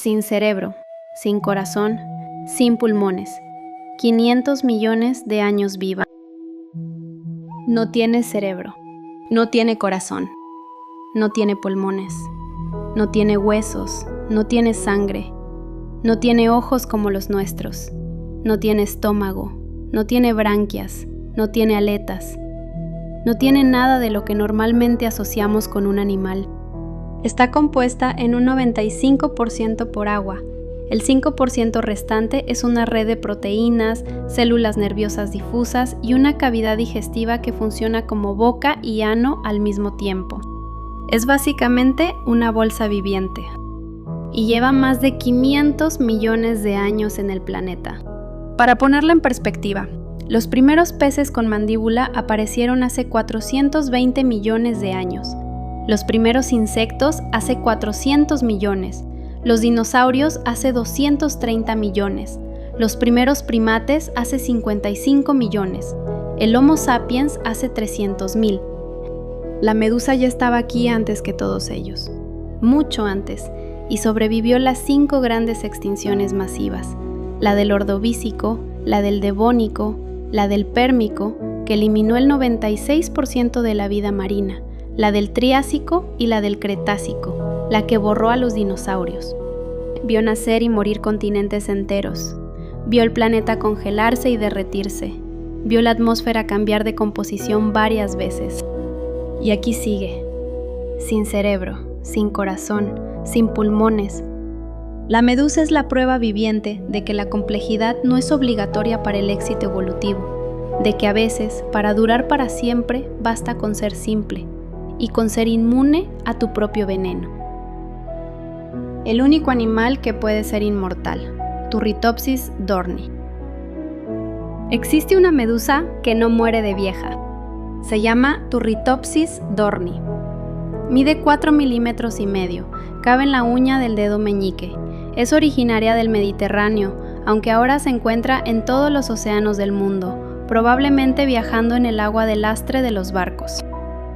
sin cerebro, sin corazón, sin pulmones, 500 millones de años viva. No tiene cerebro, no tiene corazón, no tiene pulmones, no tiene huesos, no tiene sangre, no tiene ojos como los nuestros, no tiene estómago, no tiene branquias, no tiene aletas, no tiene nada de lo que normalmente asociamos con un animal. Está compuesta en un 95% por agua. El 5% restante es una red de proteínas, células nerviosas difusas y una cavidad digestiva que funciona como boca y ano al mismo tiempo. Es básicamente una bolsa viviente y lleva más de 500 millones de años en el planeta. Para ponerla en perspectiva, los primeros peces con mandíbula aparecieron hace 420 millones de años. Los primeros insectos hace 400 millones, los dinosaurios hace 230 millones, los primeros primates hace 55 millones, el Homo sapiens hace 300.000. La medusa ya estaba aquí antes que todos ellos, mucho antes, y sobrevivió las 5 grandes extinciones masivas, la del Ordovícico, la del Devónico, la del Pérmico, que eliminó el 96% de la vida marina, la del Triásico y la del Cretácico, la que borró a los dinosaurios. Vio nacer y morir continentes enteros. Vio el planeta congelarse y derretirse. Vio la atmósfera cambiar de composición varias veces. Y aquí sigue, sin cerebro, sin corazón, sin pulmones. La medusa es la prueba viviente de que la complejidad no es obligatoria para el éxito evolutivo, de que a veces, para durar para siempre, basta con ser simple y con ser inmune a tu propio veneno. El único animal que puede ser inmortal, Turritopsis dorni. Existe una medusa que no muere de vieja. Se llama Turritopsis dorni. Mide 4,5 milímetros, cabe en la uña del dedo meñique. Es originaria del Mediterráneo, aunque ahora se encuentra en todos los océanos del mundo, probablemente viajando en el agua del lastre de los barcos.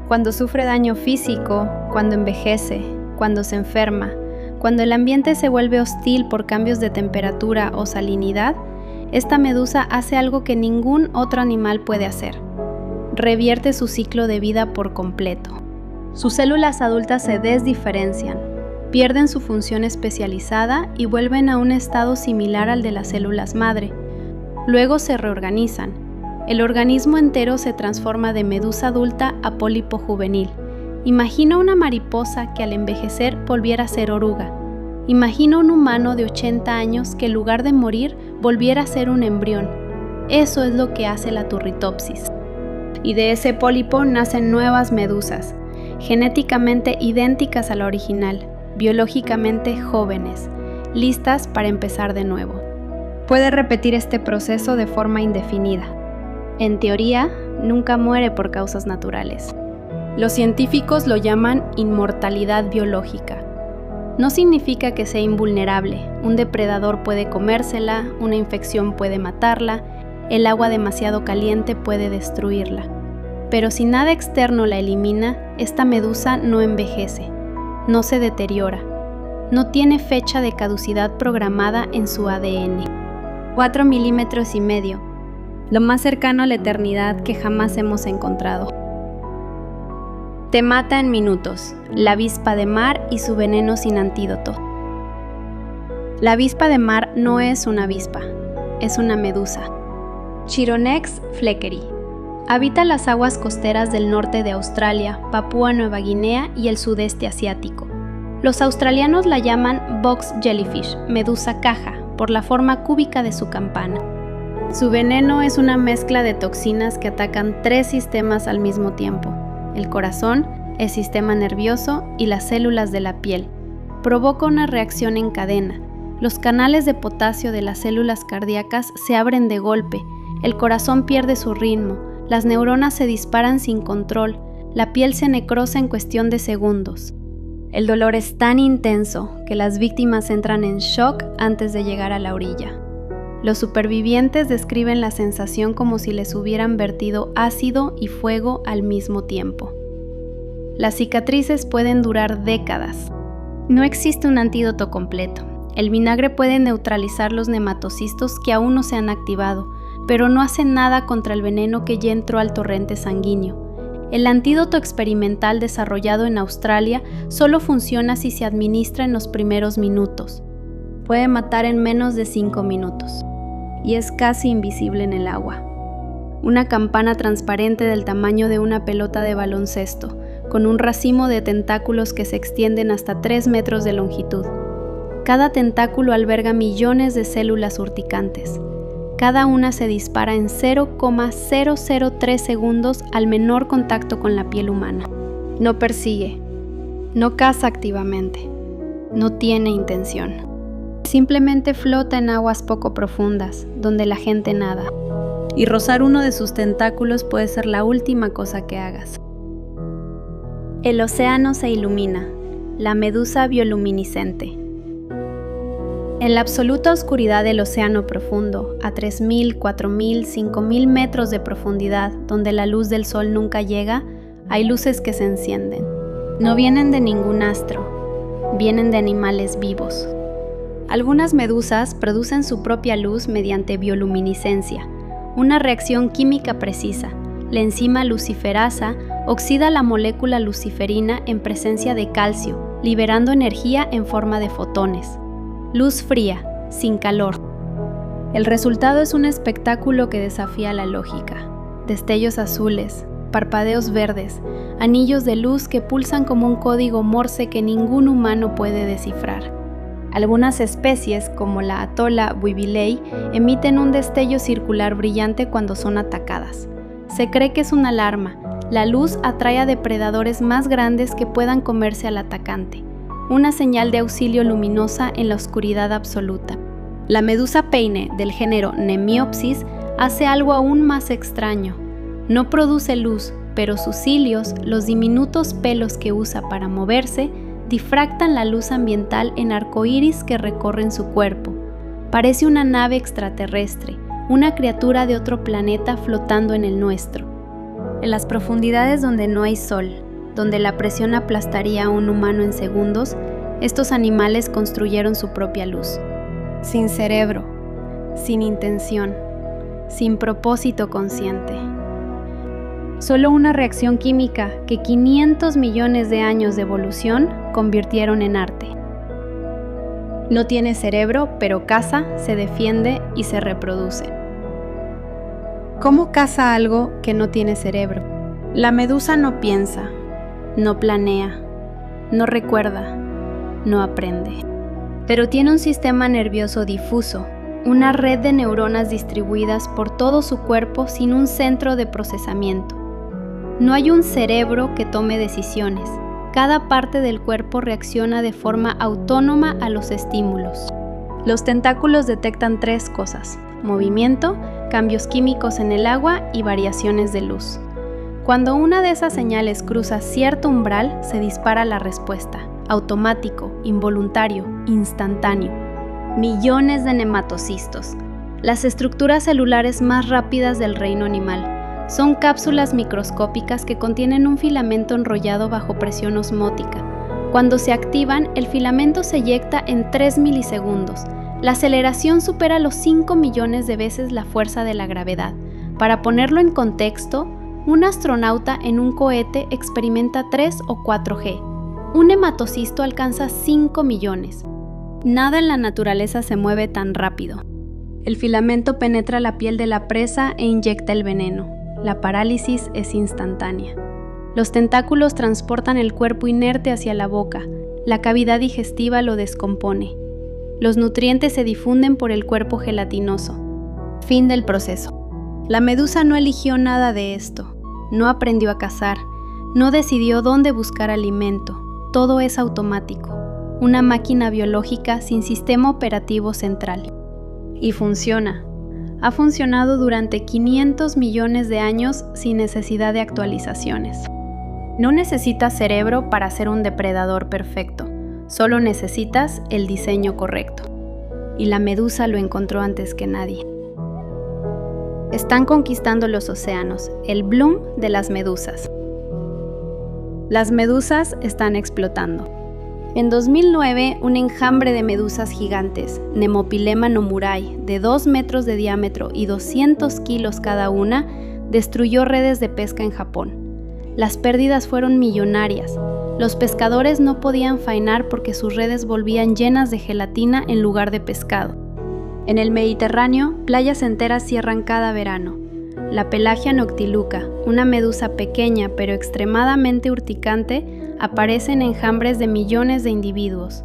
Cuando sufre daño físico, cuando envejece, cuando se enferma, cuando el ambiente se vuelve hostil por cambios de temperatura o salinidad, esta medusa hace algo que ningún otro animal puede hacer. Revierte su ciclo de vida por completo. Sus células adultas se desdiferencian, pierden su función especializada y vuelven a un estado similar al de las células madre. Luego se reorganizan. El organismo entero se transforma de medusa adulta a pólipo juvenil. Imagina una mariposa que al envejecer volviera a ser oruga. Imagina un humano de 80 años que en lugar de morir volviera a ser un embrión. Eso es lo que hace la Turritopsis. Y de ese pólipo nacen nuevas medusas, genéticamente idénticas a la original, biológicamente jóvenes, listas para empezar de nuevo. Puede repetir este proceso de forma indefinida. En teoría, nunca muere por causas naturales. Los científicos lo llaman inmortalidad biológica. No significa que sea invulnerable. Un depredador puede comérsela, una infección puede matarla, el agua demasiado caliente puede destruirla. Pero si nada externo la elimina, esta medusa no envejece, no se deteriora, no tiene fecha de caducidad programada en su ADN. 4,5 milímetros, lo más cercano a la eternidad que jamás hemos encontrado. Te mata en minutos, la avispa de mar y su veneno sin antídoto. La avispa de mar no es una avispa, es una medusa. Chironex fleckeri. Habita las aguas costeras del norte de Australia, Papúa Nueva Guinea y el sudeste asiático. Los australianos la llaman box jellyfish, medusa caja, por la forma cúbica de su campana. Su veneno es una mezcla de toxinas que atacan 3 sistemas al mismo tiempo: el corazón, el sistema nervioso y las células de la piel. Provoca una reacción en cadena. Los canales de potasio de las células cardíacas se abren de golpe, el corazón pierde su ritmo, las neuronas se disparan sin control, la piel se necrosa en cuestión de segundos. El dolor es tan intenso que las víctimas entran en shock antes de llegar a la orilla. Los supervivientes describen la sensación como si les hubieran vertido ácido y fuego al mismo tiempo. Las cicatrices pueden durar décadas. No existe un antídoto completo. El vinagre puede neutralizar los nematocistos que aún no se han activado, pero no hace nada contra el veneno que ya entró al torrente sanguíneo. El antídoto experimental desarrollado en Australia solo funciona si se administra en los primeros minutos. Puede matar en menos de 5 minutos y es casi invisible en el agua. Una campana transparente del tamaño de una pelota de baloncesto, con un racimo de tentáculos que se extienden hasta 3 metros de longitud. Cada tentáculo alberga millones de células urticantes. Cada una se dispara en 0,003 segundos al menor contacto con la piel humana. No persigue, no caza activamente, no tiene intención. Simplemente flota en aguas poco profundas, donde la gente nada. Y rozar uno de sus tentáculos puede ser la última cosa que hagas. El océano se ilumina, la medusa bioluminiscente. En la absoluta oscuridad del océano profundo, a 3.000, 4.000, 5.000 metros de profundidad, donde la luz del sol nunca llega, hay luces que se encienden. No vienen de ningún astro, vienen de animales vivos. Algunas medusas producen su propia luz mediante bioluminiscencia, una reacción química precisa. La enzima luciferasa oxida la molécula luciferina en presencia de calcio, liberando energía en forma de fotones. Luz fría, sin calor. El resultado es un espectáculo que desafía la lógica. Destellos azules, parpadeos verdes, anillos de luz que pulsan como un código Morse que ningún humano puede descifrar. Algunas especies, como la atola buivilei, emiten un destello circular brillante cuando son atacadas. Se cree que es una alarma. La luz atrae a depredadores más grandes que puedan comerse al atacante. Una señal de auxilio luminosa en la oscuridad absoluta. La medusa peine del género Nemiopsis hace algo aún más extraño. No produce luz, pero sus cilios, los diminutos pelos que usa para moverse, difractan la luz ambiental en arcoíris que recorren su cuerpo. Parece una nave extraterrestre, una criatura de otro planeta flotando en el nuestro. En las profundidades donde no hay sol, donde la presión aplastaría a un humano en segundos, estos animales construyeron su propia luz. Sin cerebro, sin intención, sin propósito consciente. Solo una reacción química que 500 millones de años de evolución convirtieron en arte. No tiene cerebro, pero caza, se defiende y se reproduce. ¿Cómo caza algo que no tiene cerebro? La medusa no piensa, no planea, no recuerda, no aprende. Pero tiene un sistema nervioso difuso, una red de neuronas distribuidas por todo su cuerpo sin un centro de procesamiento. No hay un cerebro que tome decisiones. Cada parte del cuerpo reacciona de forma autónoma a los estímulos. Los tentáculos detectan 3 cosas: movimiento, cambios químicos en el agua y variaciones de luz. Cuando una de esas señales cruza cierto umbral, se dispara la respuesta, automático, involuntario, instantáneo. Millones de nematocistos, las estructuras celulares más rápidas del reino animal. Son cápsulas microscópicas que contienen un filamento enrollado bajo presión osmótica. Cuando se activan, el filamento se eyecta en 3 milisegundos. La aceleración supera los 5 millones de veces la fuerza de la gravedad. Para ponerlo en contexto, un astronauta en un cohete experimenta 3 o 4G. Un nematocisto alcanza 5 millones. Nada en la naturaleza se mueve tan rápido. El filamento penetra la piel de la presa e inyecta el veneno. La parálisis es instantánea. Los tentáculos transportan el cuerpo inerte hacia la boca. La cavidad digestiva lo descompone. Los nutrientes se difunden por el cuerpo gelatinoso. Fin del proceso. La medusa no eligió nada de esto. No aprendió a cazar. No decidió dónde buscar alimento. Todo es automático. Una máquina biológica sin sistema operativo central. Y funciona. Ha funcionado durante 500 millones de años sin necesidad de actualizaciones. No necesitas cerebro para ser un depredador perfecto. Solo necesitas el diseño correcto. Y la medusa lo encontró antes que nadie. Están conquistando los océanos, el bloom de las medusas. Las medusas están explotando. En 2009, un enjambre de medusas gigantes, Nemopilema nomurai, de 2 metros de diámetro y 200 kilos cada una, destruyó redes de pesca en Japón. Las pérdidas fueron millonarias. Los pescadores no podían faenar porque sus redes volvían llenas de gelatina en lugar de pescado. En el Mediterráneo, playas enteras cierran cada verano. La Pelagia noctiluca, una medusa pequeña pero extremadamente urticante, aparece en enjambres de millones de individuos.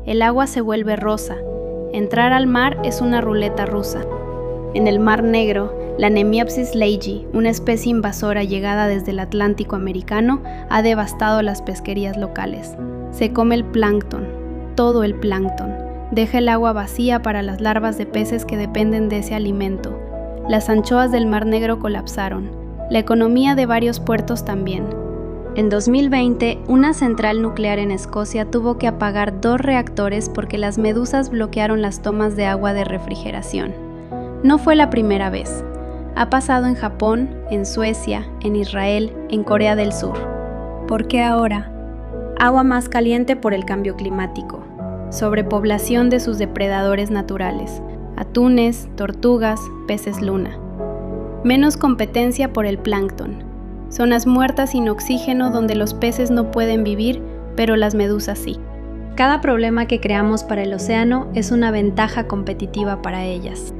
El agua se vuelve rosa. Entrar al mar es una ruleta rusa. En el Mar Negro, la Nemiopsis leiji, una especie invasora llegada desde el Atlántico americano, ha devastado las pesquerías locales. Se come el plancton, todo el plancton. Deja el agua vacía para las larvas de peces que dependen de ese alimento. Las anchoas del Mar Negro colapsaron. La economía de varios puertos también. En 2020, una central nuclear en Escocia tuvo que apagar 2 reactores porque las medusas bloquearon las tomas de agua de refrigeración. No fue la primera vez. Ha pasado en Japón, en Suecia, en Israel, en Corea del Sur. ¿Por qué ahora? Agua más caliente por el cambio climático. Sobrepoblación de sus depredadores naturales. Atunes, tortugas, peces luna. Menos competencia por el plancton. Zonas muertas sin oxígeno donde los peces no pueden vivir, pero las medusas sí. Cada problema que creamos para el océano es una ventaja competitiva para ellas.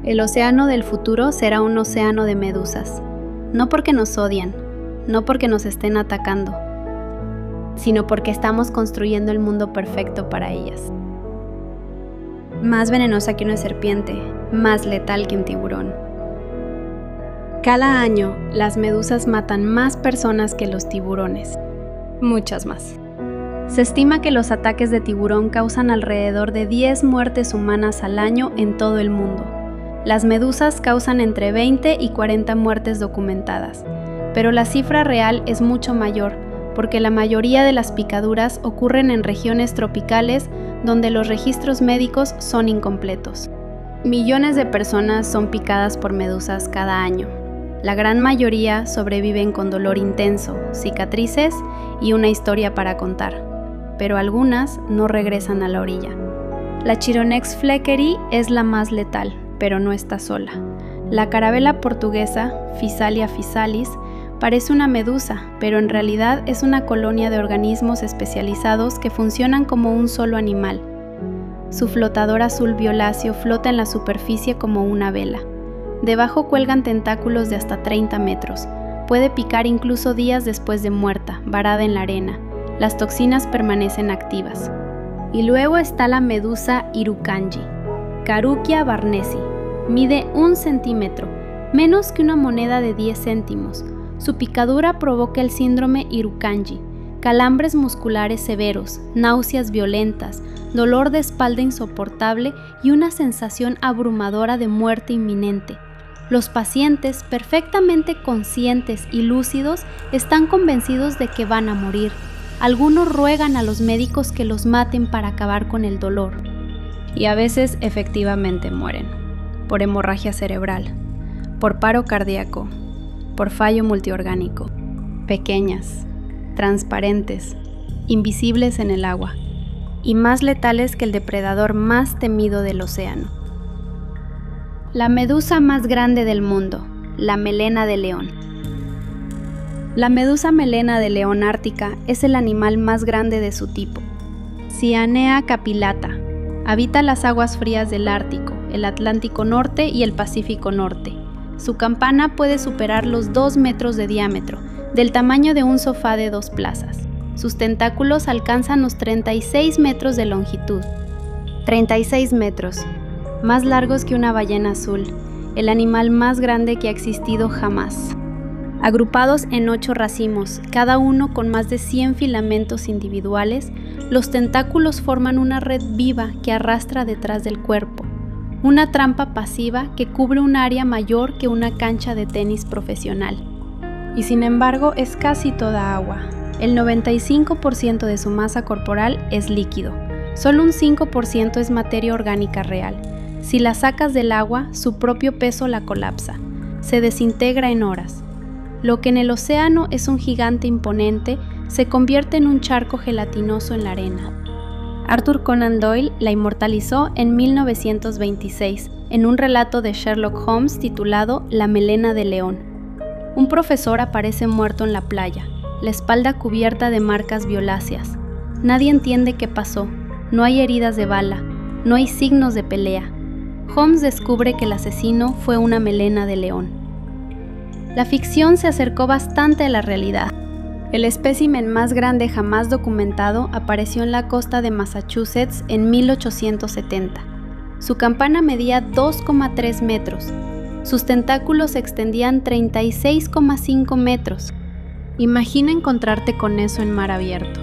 El océano del futuro será un océano de medusas. No porque nos odian, no porque nos estén atacando, sino porque estamos construyendo el mundo perfecto para ellas. Más venenosa que una serpiente, más letal que un tiburón. Cada año, las medusas matan más personas que los tiburones. Muchas más. Se estima que los ataques de tiburón causan alrededor de 10 muertes humanas al año en todo el mundo. Las medusas causan entre 20 y 40 muertes documentadas, pero la cifra real es mucho mayor, porque la mayoría de las picaduras ocurren en regiones tropicales donde los registros médicos son incompletos. Millones de personas son picadas por medusas cada año. La gran mayoría sobreviven con dolor intenso, cicatrices y una historia para contar, pero algunas no regresan a la orilla. La Chironex fleckeri es la más letal, pero no está sola. La carabela portuguesa, Physalia physalis, parece una medusa, pero en realidad es una colonia de organismos especializados que funcionan como un solo animal. Su flotador azul violáceo flota en la superficie como una vela. Debajo cuelgan tentáculos de hasta 30 metros. Puede picar incluso días después de muerta, varada en la arena. Las toxinas permanecen activas. Y luego está la medusa Irukandji, Carukia barnesi. Mide 1 centímetro, menos que una moneda de 10 céntimos. Su picadura provoca el síndrome Irukandji, calambres musculares severos, náuseas violentas, dolor de espalda insoportable y una sensación abrumadora de muerte inminente. Los pacientes, perfectamente conscientes y lúcidos, están convencidos de que van a morir. Algunos ruegan a los médicos que los maten para acabar con el dolor. Y a veces efectivamente mueren. Por hemorragia cerebral, por paro cardíaco, por fallo multiorgánico. Pequeñas, transparentes, invisibles en el agua, y más letales que el depredador más temido del océano. La medusa más grande del mundo, la melena de león. La medusa melena de león ártica es el animal más grande de su tipo. Cyanea capillata. Habita las aguas frías del Ártico, el Atlántico Norte y el Pacífico Norte. Su campana puede superar los 2 metros de diámetro, del tamaño de un sofá de 2 plazas. Sus tentáculos alcanzan los 36 metros de longitud. 36 metros. Más largos que una ballena azul, el animal más grande que ha existido jamás. Agrupados en 8 racimos, cada uno con más de 100 filamentos individuales, los tentáculos forman una red viva que arrastra detrás del cuerpo, una trampa pasiva que cubre un área mayor que una cancha de tenis profesional. Y sin embargo es casi toda agua. El 95% de su masa corporal es líquido, solo un 5% es materia orgánica real. Si la sacas del agua, su propio peso la colapsa, se desintegra en horas. Lo que en el océano es un gigante imponente, se convierte en un charco gelatinoso en la arena. Arthur Conan Doyle la inmortalizó en 1926 en un relato de Sherlock Holmes titulado La melena de león. Un profesor aparece muerto en la playa, la espalda cubierta de marcas violáceas. Nadie entiende qué pasó, no hay heridas de bala, no hay signos de pelea. Holmes descubre que el asesino fue una melena de león. La ficción se acercó bastante a la realidad. El espécimen más grande jamás documentado apareció en la costa de Massachusetts en 1870. Su campana medía 2,3 metros. Sus tentáculos se extendían 36,5 metros. Imagina encontrarte con eso en mar abierto.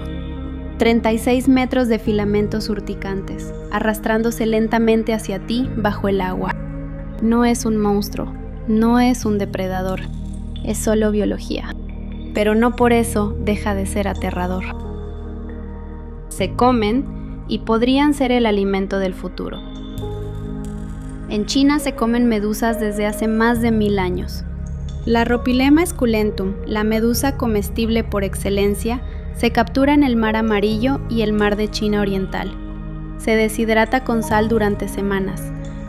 36 metros de filamentos urticantes, arrastrándose lentamente hacia ti bajo el agua. No es un monstruo, no es un depredador, es solo biología. Pero no por eso deja de ser aterrador. Se comen y podrían ser el alimento del futuro. En China se comen medusas desde hace más de 1000 años. La Rhopilema esculentum, la medusa comestible por excelencia, se captura en el mar Amarillo y el mar de China Oriental. Se deshidrata con sal durante semanas.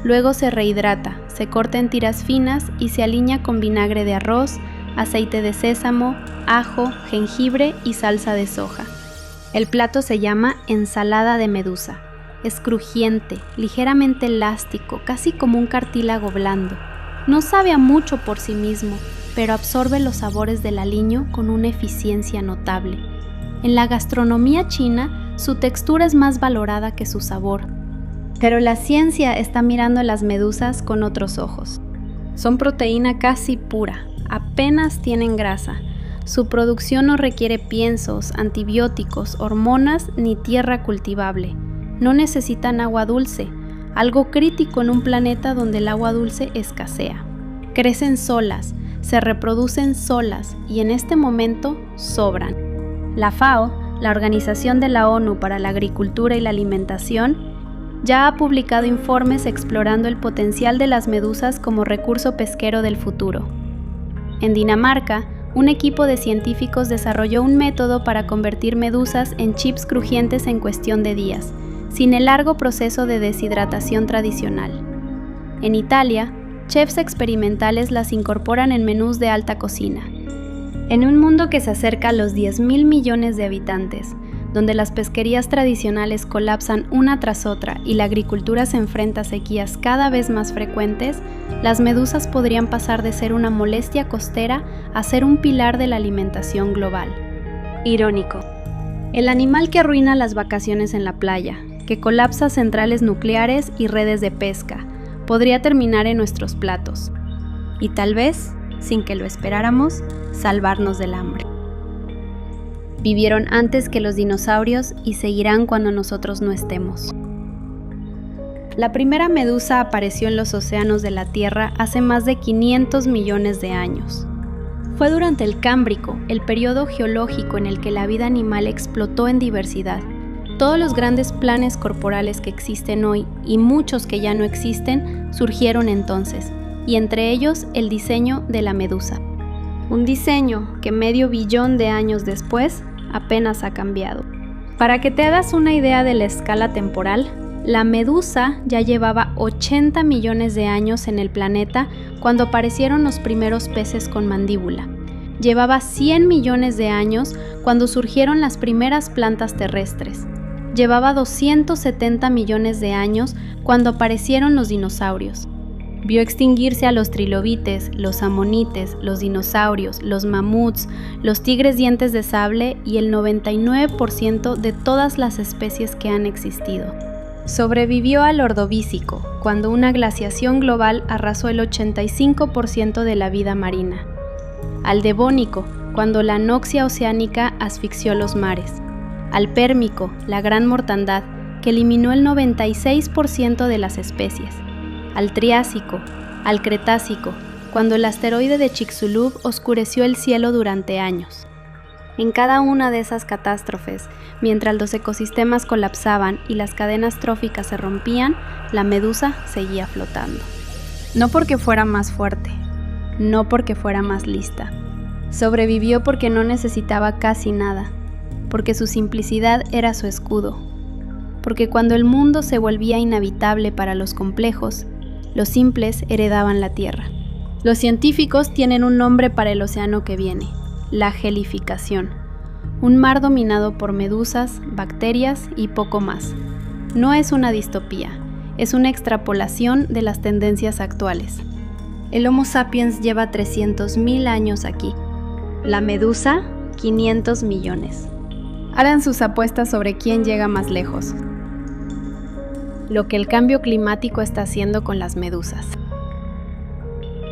Luego se rehidrata, se corta en tiras finas y se aliña con vinagre de arroz, aceite de sésamo, ajo, jengibre y salsa de soja. El plato se llama ensalada de medusa. Es crujiente, ligeramente elástico, casi como un cartílago blando. No sabe a mucho por sí mismo, pero absorbe los sabores del aliño con una eficiencia notable. En la gastronomía china, su textura es más valorada que su sabor. Pero la ciencia está mirando las medusas con otros ojos. Son proteína casi pura. Apenas tienen grasa. Su producción no requiere piensos, antibióticos, hormonas ni tierra cultivable. No necesitan agua dulce, algo crítico en un planeta donde el agua dulce escasea. Crecen solas, se reproducen solas y en este momento sobran. La FAO, la Organización de la ONU para la Agricultura y la Alimentación, ya ha publicado informes explorando el potencial de las medusas como recurso pesquero del futuro. En Dinamarca, un equipo de científicos desarrolló un método para convertir medusas en chips crujientes en cuestión de días, sin el largo proceso de deshidratación tradicional. En Italia, chefs experimentales las incorporan en menús de alta cocina. En un mundo que se acerca a los 10.000 millones de habitantes, donde las pesquerías tradicionales colapsan una tras otra y la agricultura se enfrenta a sequías cada vez más frecuentes, las medusas podrían pasar de ser una molestia costera a ser un pilar de la alimentación global. Irónico. El animal que arruina las vacaciones en la playa, que colapsa centrales nucleares y redes de pesca, podría terminar en nuestros platos. Y tal vez, sin que lo esperáramos, salvarnos del hambre. Vivieron antes que los dinosaurios y seguirán cuando nosotros no estemos. La primera medusa apareció en los océanos de la Tierra hace más de 500 millones de años. Fue durante el Cámbrico, el periodo geológico en el que la vida animal explotó en diversidad. Todos los grandes planes corporales que existen hoy y muchos que ya no existen surgieron entonces, y entre ellos el diseño de la medusa. Un diseño que medio billón de años después apenas ha cambiado. Para que te hagas una idea de la escala temporal, la medusa ya llevaba 80 millones de años en el planeta cuando aparecieron los primeros peces con mandíbula. Llevaba 100 millones de años cuando surgieron las primeras plantas terrestres. Llevaba 270 millones de años cuando aparecieron los dinosaurios. Vio extinguirse a los trilobites, los amonites, los dinosaurios, los mamuts, los tigres dientes de sable y el 99% de todas las especies que han existido. Sobrevivió al Ordovícico, cuando una glaciación global arrasó el 85% de la vida marina. Al Devónico, cuando la anoxia oceánica asfixió los mares. Al Pérmico, la gran mortandad, que eliminó el 96% de las especies. Al Triásico, al Cretácico, cuando el asteroide de Chicxulub oscureció el cielo durante años. En cada una de esas catástrofes, mientras los ecosistemas colapsaban y las cadenas tróficas se rompían, la medusa seguía flotando. No porque fuera más fuerte, no porque fuera más lista. Sobrevivió porque no necesitaba casi nada. porque su simplicidad era su escudo. Porque cuando el mundo se volvía inhabitable para los complejos, los simples heredaban la tierra. Los científicos tienen un nombre para el océano que viene: la gelificación. Un mar dominado por medusas, bacterias y poco más. No es una distopía, es una extrapolación de las tendencias actuales. El Homo sapiens lleva 300.000 años aquí. La medusa, 500 millones. Hagan sus apuestas sobre quién llega más lejos. Lo que el cambio climático está haciendo con las medusas.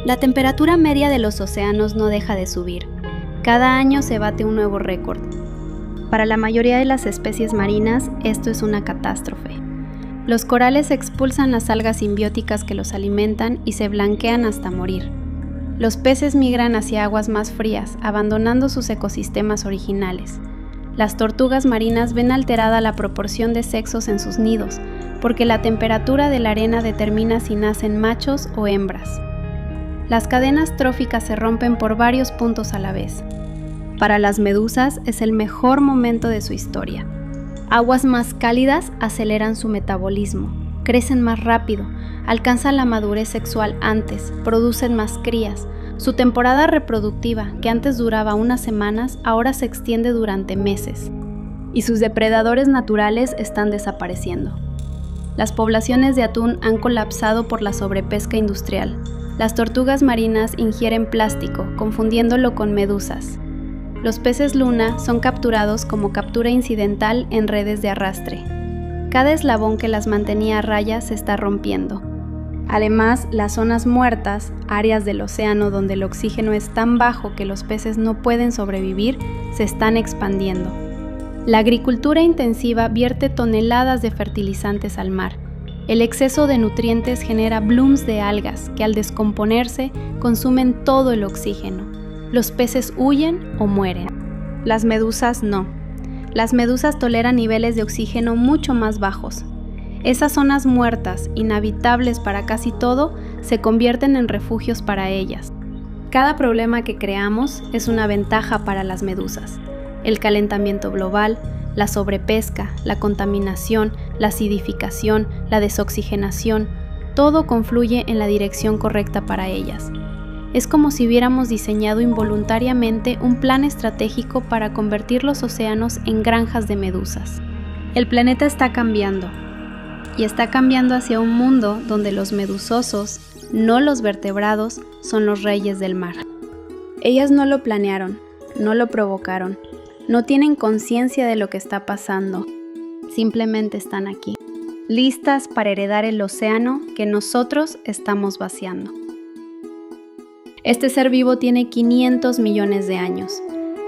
La temperatura media de los océanos no deja de subir. Cada año se bate un nuevo récord. Para la mayoría de las especies marinas, esto es una catástrofe. Los corales expulsan las algas simbióticas que los alimentan y se blanquean hasta morir. Los peces migran hacia aguas más frías, abandonando sus ecosistemas originales. Las tortugas marinas ven alterada la proporción de sexos en sus nidos, porque la temperatura de la arena determina si nacen machos o hembras. Las cadenas tróficas se rompen por varios puntos a la vez. Para las medusas es el mejor momento de su historia. Aguas más cálidas aceleran su metabolismo, crecen más rápido, alcanzan la madurez sexual antes, producen más crías. Su temporada reproductiva, que antes duraba unas semanas, ahora se extiende durante meses. Y sus depredadores naturales están desapareciendo. Las poblaciones de atún han colapsado por la sobrepesca industrial. Las tortugas marinas ingieren plástico, confundiéndolo con medusas. Los peces luna son capturados como captura incidental en redes de arrastre. Cada eslabón que las mantenía a raya se está rompiendo. Además, las zonas muertas, áreas del océano donde el oxígeno es tan bajo que los peces no pueden sobrevivir, se están expandiendo. La agricultura intensiva vierte toneladas de fertilizantes al mar. El exceso de nutrientes genera blooms de algas que al descomponerse consumen todo el oxígeno. Los peces huyen o mueren. Las medusas no. Las medusas toleran niveles de oxígeno mucho más bajos. Esas zonas muertas, inhabitables para casi todo, se convierten en refugios para ellas. Cada problema que creamos es una ventaja para las medusas. El calentamiento global, la sobrepesca, la contaminación, la acidificación, la desoxigenación, todo confluye en la dirección correcta para ellas. Es como si hubiéramos diseñado involuntariamente un plan estratégico para convertir los océanos en granjas de medusas. El planeta está cambiando, y está cambiando hacia un mundo donde los medusosos, no los vertebrados, son los reyes del mar. Ellas no lo planearon, no lo provocaron, no tienen conciencia de lo que está pasando, simplemente están aquí, listas para heredar el océano que nosotros estamos vaciando. Este ser vivo tiene 500 millones de años,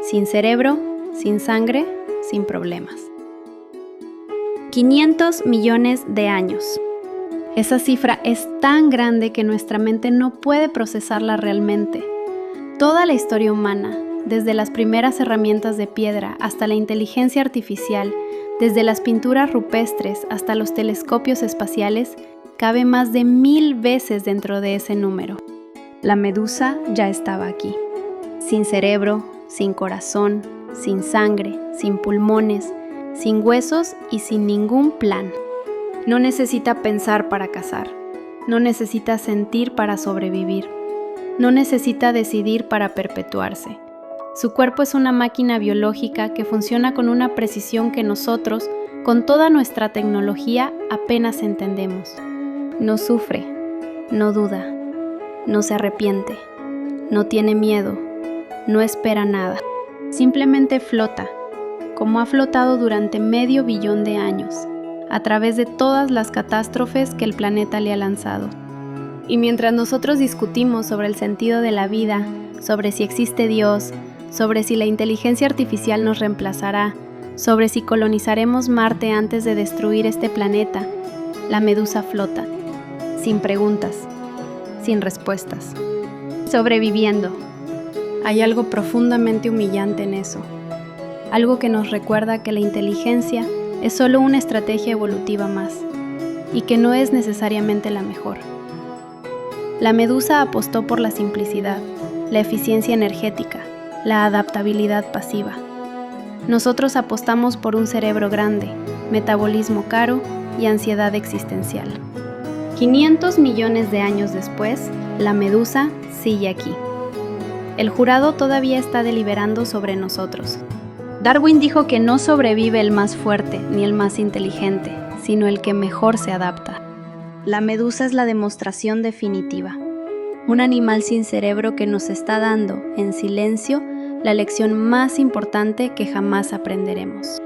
sin cerebro, sin sangre, sin problemas. 500 millones de años. Esa cifra es tan grande que nuestra mente no puede procesarla realmente. Toda la historia humana, desde las primeras herramientas de piedra hasta la inteligencia artificial, desde las pinturas rupestres hasta los telescopios espaciales, cabe más de 1000 veces dentro de ese número. La medusa ya estaba aquí, sin cerebro, sin corazón, sin sangre, sin pulmones, sin huesos y sin ningún plan. No necesita pensar para cazar, no necesita sentir para sobrevivir, no necesita decidir para perpetuarse. Su cuerpo es una máquina biológica que funciona con una precisión que nosotros, con toda nuestra tecnología, apenas entendemos. No sufre, no duda, no se arrepiente, no tiene miedo, no espera nada. Simplemente flota, como ha flotado durante 500 millones de años, a través de todas las catástrofes que el planeta le ha lanzado. Y mientras nosotros discutimos sobre el sentido de la vida, sobre si existe Dios, sobre si la inteligencia artificial nos reemplazará, sobre si colonizaremos Marte antes de destruir este planeta, la medusa flota, sin preguntas, sin respuestas, sobreviviendo. Hay algo profundamente humillante en eso, algo que nos recuerda que la inteligencia es solo una estrategia evolutiva más, y que no es necesariamente la mejor. La medusa apostó por la simplicidad, la eficiencia energética, la adaptabilidad pasiva. Nosotros apostamos por un cerebro grande, metabolismo caro y ansiedad existencial. 500 millones de años después, la medusa sigue aquí. El jurado todavía está deliberando sobre nosotros. Darwin dijo que no sobrevive el más fuerte ni el más inteligente, sino el que mejor se adapta. La medusa es la demostración definitiva. Un animal sin cerebro que nos está dando, en silencio, la lección más importante que jamás aprenderemos.